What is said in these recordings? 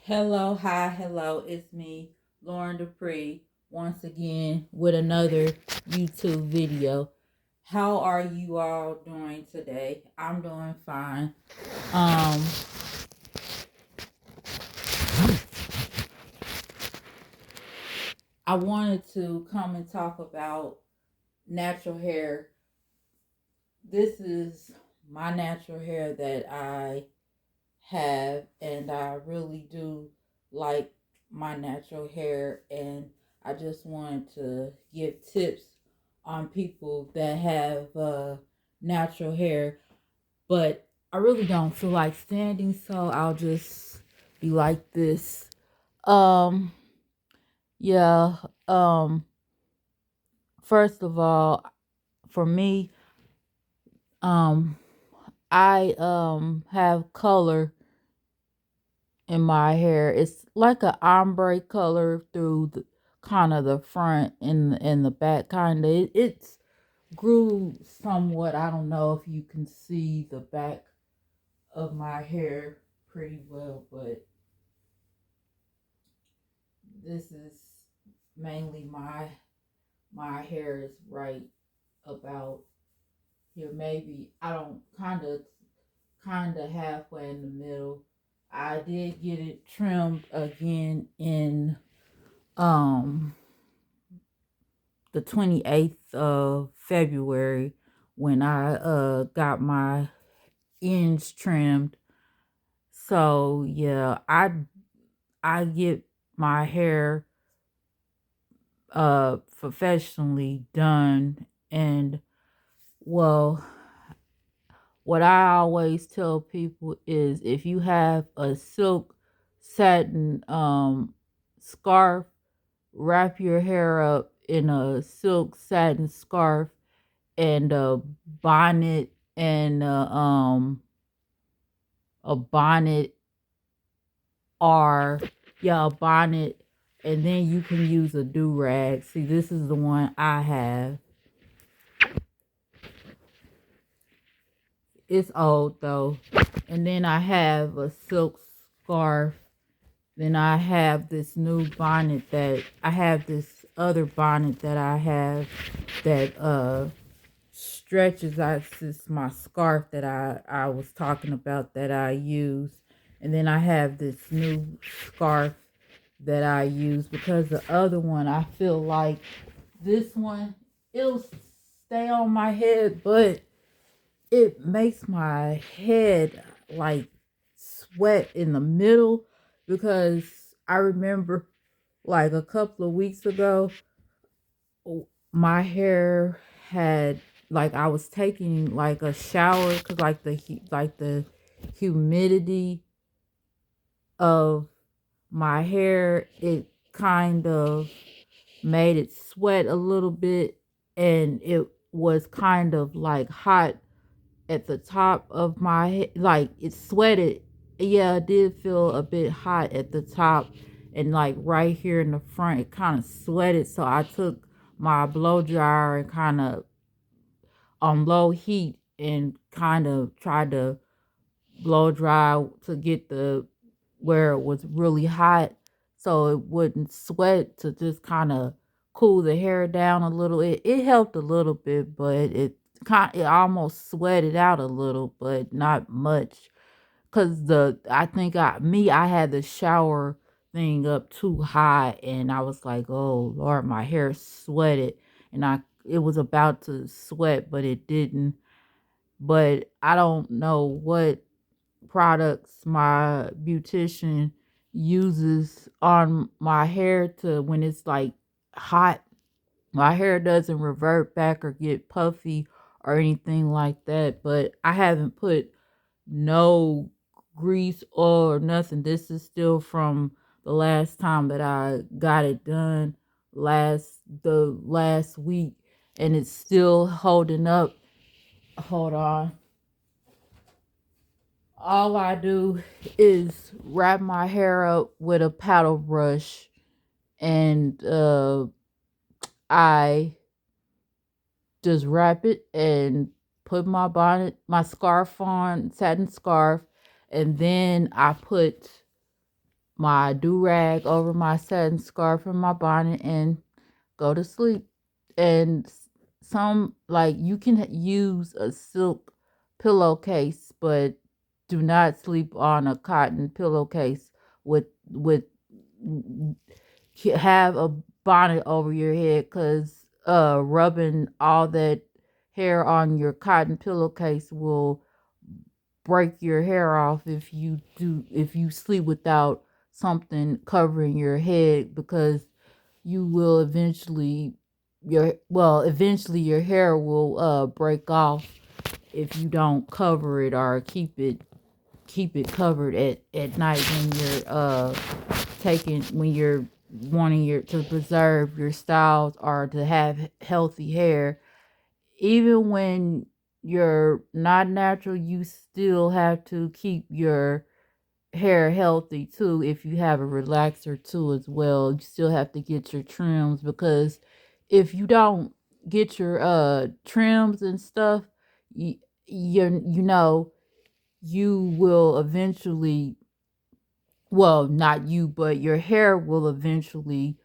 Hello, hi, hello. It's me, Lauren Dupree, once again with another YouTube video. How are you all doing today? I'm doing fine. Um, I wanted to come and talk about natural hair. This is my natural hair that I have, and I really do like my natural hair. And I just wanted to give tips on people that have natural hair, but I really don't feel like standing, so I'll just be like this. Um, yeah. Um, First of all, for me, um, I have color in my hair. It's like a ombre color through the kind of the front and the back kind of. It's grew somewhat. I don't know if you can see the back of my hair pretty well, but this is mainly my hair is right about here. Maybe I don't kind of halfway in the middle. I did get it trimmed again in um the 28th of February when I got my ends trimmed. So yeah, I get my hair professionally done. And well, what I always tell people is if you have a silk satin scarf, wrap your hair up in a silk satin scarf and a bonnet and a bonnet or yeah, a bonnet, and then you can use a do-rag. See, this is the one I have. It's old though. And then I have a silk scarf. Then I have this new bonnet that I have this other bonnet that I have that stretches out. This is my scarf that I was talking about that I use. And then I have this new scarf that I use because the other one I feel like this one it'll stay on my head, but it makes my head like sweat in the middle because I remember like a couple of weeks ago my hair had like I was taking like a shower because like the humidity of my hair, it kind of made it sweat a little bit, and it was kind of like hot at the top of my head. Like it sweated. Yeah, it did feel a bit hot at the top, and like right here in the front it kind of sweated. So I took my blow dryer and kind of on low heat and kind of tried to blow dry to get the where it was really hot so it wouldn't sweat, to just kind of cool the hair down a little. It helped a little bit, but it almost sweated out a little, but not much. Cause I think I had the shower thing up too high, and I was like, oh Lord, my hair sweated, and it was about to sweat, but it didn't. But I don't know what products my beautician uses on my hair to when it's like hot. My hair doesn't revert back or get puffy or anything like that. But I haven't put no grease or nothing. This is still from the last time that I got it done the last week, and it's still holding up. Hold on. All I do is wrap my hair up with a paddle brush, and I just wrap it and put my scarf on, satin scarf, and then I put my do-rag over my satin scarf and my bonnet and go to sleep. And some, like, you can use a silk pillowcase, but do not sleep on a cotton pillowcase with have a bonnet over your head, because rubbing all that hair on your cotton pillowcase will break your hair off if you sleep without something covering your head, because you will eventually your hair will break off if you don't cover it or keep it covered at night when you're when you're wanting to preserve your styles or to have healthy hair. Even when you're not natural, you still have to keep your hair healthy too. If you have a relaxer too as well, you still have to get your trims, because if you don't get your trims and stuff, you know, you will eventually, well, not you, but your hair will eventually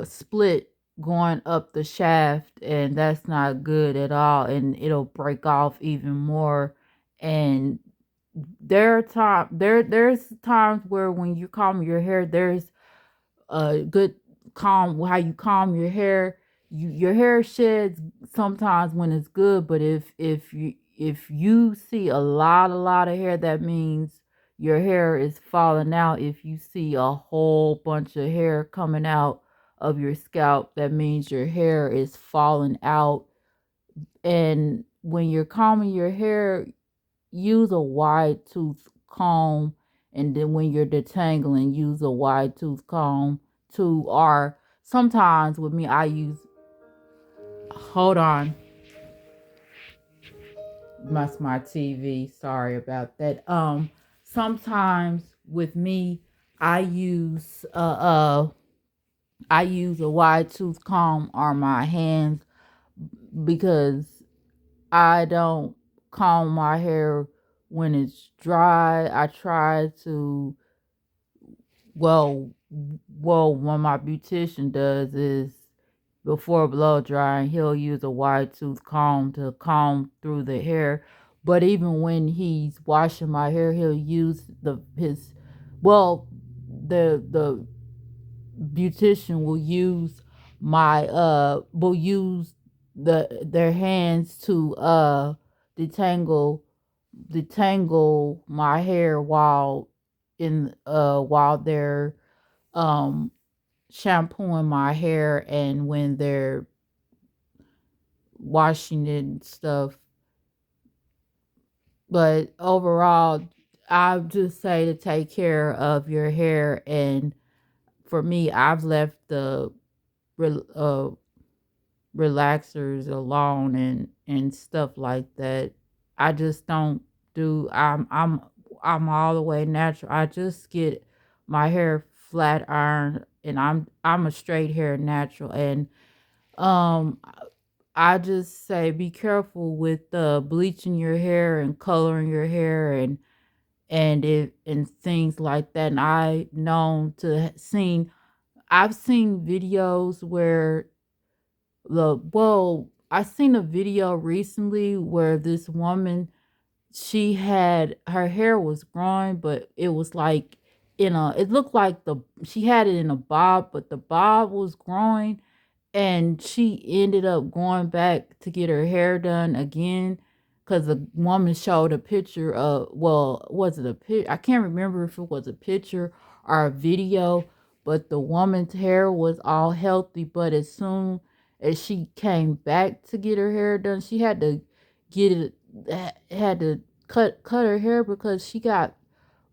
split going up the shaft, and that's not good at all, and it'll break off even more. And there's times where when you comb your hair, there's a good calm how you comb your hair. Your hair sheds sometimes when it's good, but if you see a lot of hair, that means your hair is falling out. If you see a whole bunch of hair coming out of your scalp, that means your hair is falling out. And when you're combing your hair, use a wide tooth comb, and then when you're detangling, use a wide tooth comb too. Or sometimes with me, I use, hold on, that's my TV, sorry about that. Sometimes with me, i use uh uh I use a wide tooth comb on my hands, because I don't comb my hair when it's dry. I try to, well, what my beautician does is, before blow drying, he'll use a wide tooth comb to comb through the hair. But even when he's washing my hair, he'll use the beautician will use their hands to detangle my hair while they're um shampooing my hair, and when they're washing it and stuff. But overall, I just say to take care of your hair. And for me, I've left the rel- uh relaxers alone and stuff like that. I just don't do. I'm all the way natural. I just get my hair flat iron, and I'm a straight hair natural. And um I just say be careful with bleaching your hair and coloring your hair, and things like that. And I've seen videos where I seen a video recently where this woman, she had her hair was growing, but it was like it looked like she had it in a bob, but the bob was growing, and she ended up going back to get her hair done again, because the woman showed a picture of, well, was it a pic? I can't remember if it was a picture or a video, but the woman's hair was all healthy. But as soon as she came back to get her hair done, she had to get it had to cut her hair, because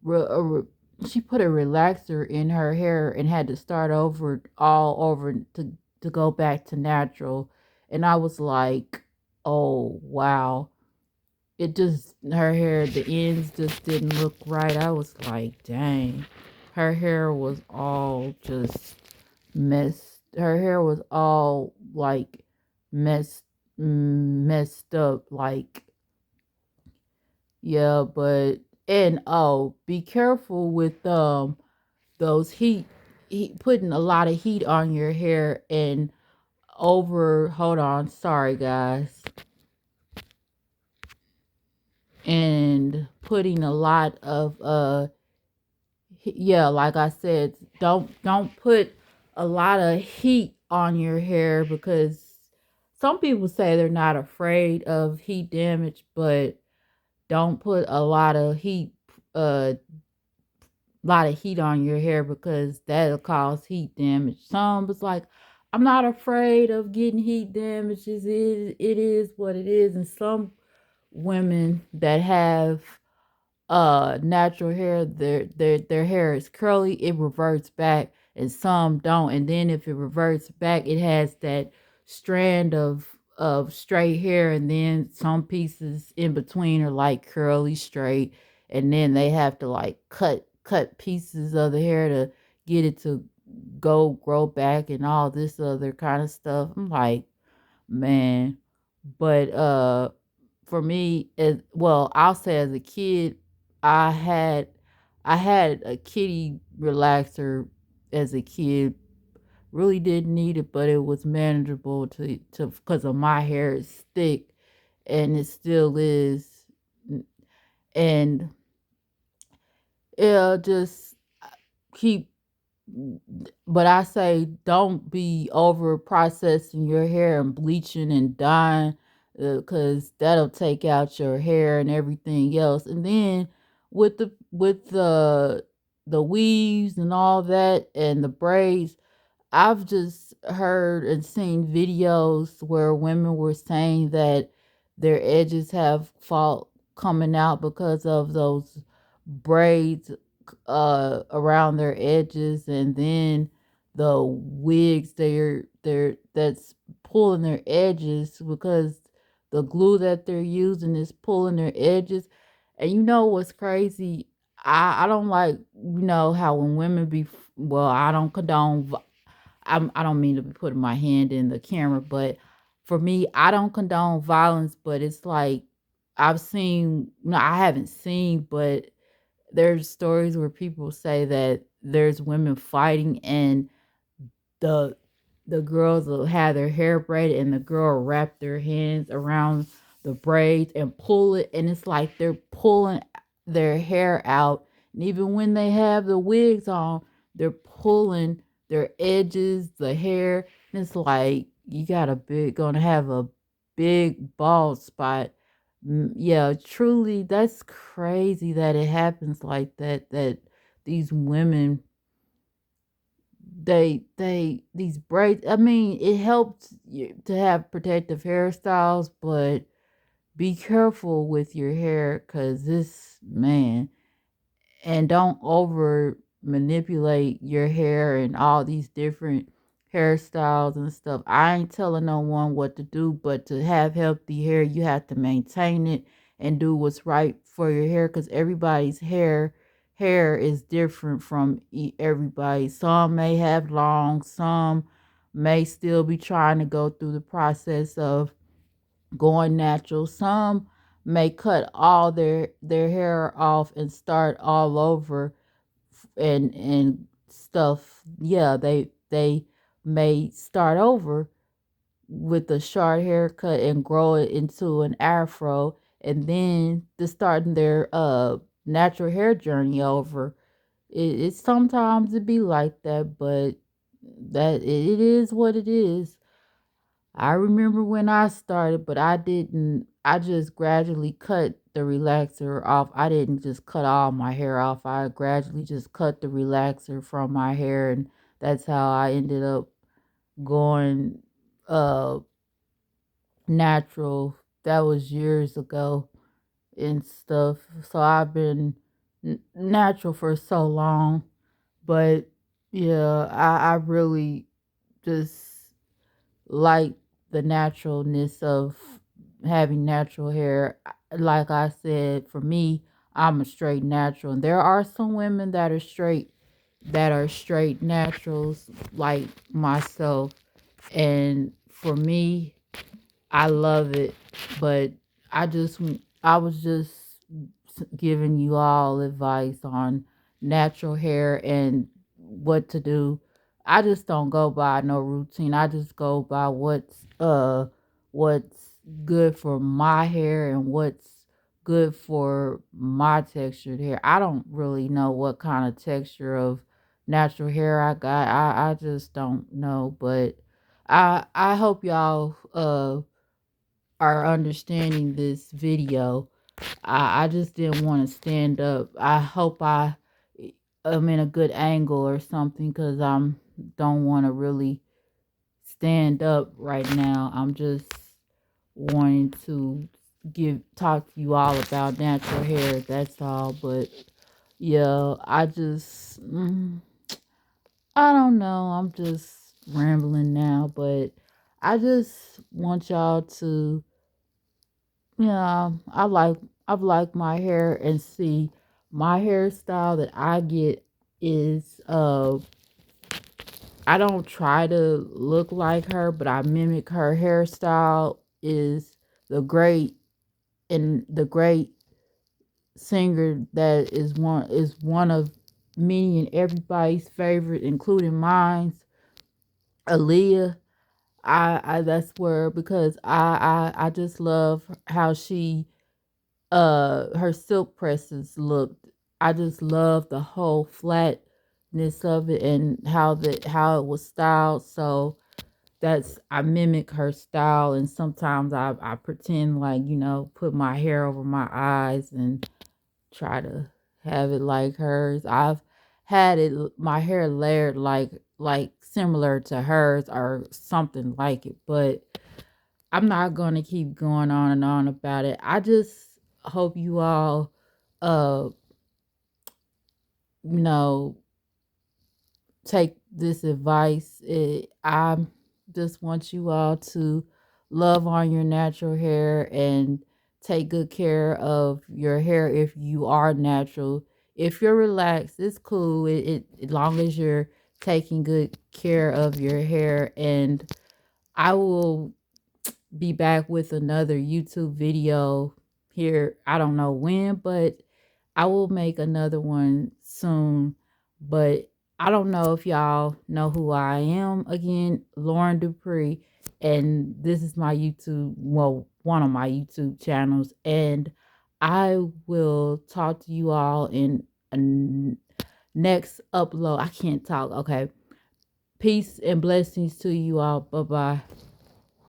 re- a re- she put a relaxer in her hair and had to start over all over to go back to natural. And I was like, oh wow. Her hair, the ends just didn't look right. I was like, dang. Her hair was all just her hair was all like messed messed up, like, yeah. But and oh, be careful with those heat, putting a lot of heat on your hair and hold on, sorry guys, and putting a lot of yeah, like I said, don't put a lot of heat on your hair, because some people say they're not afraid of heat damage, but don't put uh lot of heat on your hair, because that'll cause heat damage. Some was like, I'm not afraid of getting heat damages. It is what it is. And some women that have natural hair, their hair is curly, it reverts back, and some don't. And then if it reverts back, it has that strand of straight hair, and then some pieces in between are like curly straight, and then they have to like cut pieces of the hair to get it to go grow back and all this other kind of stuff. I'm like, man. But for me, as well, I'll say as a kid, I had I had a kitty relaxer as a kid. Really didn't need it, but it was manageable to because of my hair is thick, and it still is. And it'll just keep, but I say don't be over processing your hair and bleaching and dyeing, because that'll take out your hair and everything else. And then with the weaves and all that and the braids, I've just heard and seen videos where women were saying that their edges have fall coming out because of those braids around their edges, and then the wigs they're that's pulling their edges because the glue that they're using is pulling their edges. And you know what's crazy? I don't like, how when women well, I don't condone, I don't mean to be putting my hand in the camera, but for me, I don't condone violence. But it's like I've seen, no, I haven't seen, but there's stories where people say that there's women fighting, and the the girls will have their hair braided, and the girl will wrap their hands around the braids and pull it, and it's like they're pulling their hair out. And even when they have the wigs on, they're pulling their edges, the hair, and it's like you got gonna have a big bald spot. Yeah, truly, that's crazy that it happens like that. That these women, these braids. I mean, it helps you to have protective hairstyles, but be careful with your hair, cause this man, and don't over manipulate your hair and all these different hairstyles and stuff. I ain't telling no one what to do, but to have healthy hair, you have to maintain it and do what's right for your hair, because everybody's hair is different from everybody. Some may have long, some may still be trying to go through the process of going natural. Some may cut all their hair off and start all over and stuff. Yeah, they may start over with a short haircut and grow it into an afro, and then to starting their natural hair journey over. It sometimes it be like that, but it is what it is. I remember when I started, but I didn't. I just gradually cut the relaxer off. I didn't just cut all my hair off. I gradually just cut the relaxer from my hair, and that's how I ended up going uh natural. That was years ago and stuff. So I've been natural for so long, but yeah, I really just like the naturalness of having natural hair. Like I said, for me, I'm a straight natural, and there are some women that are straight naturals like myself. And for me, I love it. But I just I was just giving you all advice on natural hair, and what to do. I just don't go by no routine. I just go by what's good for my hair and what's good for my textured hair. I don't really know what kind of texture of natural hair I got. I just don't know, but I hope y'all are understanding this video. I just didn't want to stand up. I hope I'm in a good angle or something, because don't want to really stand up right now. I'm just wanting to talk to you all about natural hair. That's all. But yeah, I don't know. I'm just rambling now, but I just want y'all to, I've liked my hair, and see, my hairstyle that I get is I don't try to look like her, but I mimic her hairstyle. Is the great singer that is one of many and everybody's favorite, including mine's, Aaliyah. I That's where, because I just love how her silk presses looked. I just love the whole flatness of it, and how it was styled. So I mimic her style, and sometimes I pretend, like, put my hair over my eyes and try to have it like hers. I've had my hair layered like similar to hers or something like it, but I'm not going to keep going on and on about it. I just hope you all, uh, you know, take this advice. I just want you all to love on your natural hair and take good care of your hair if you are natural. If you're relaxed, it's cool. As long as you're taking good care of your hair. And I will be back with another YouTube video here. I don't know when, but I will make another one soon. But I don't know if y'all know who I am. Again, Lauren Dupree, and this is my YouTube, well, one of my YouTube channels. And I will talk to you all in a next upload. I can't talk. Okay. Peace and blessings to you all. Bye bye.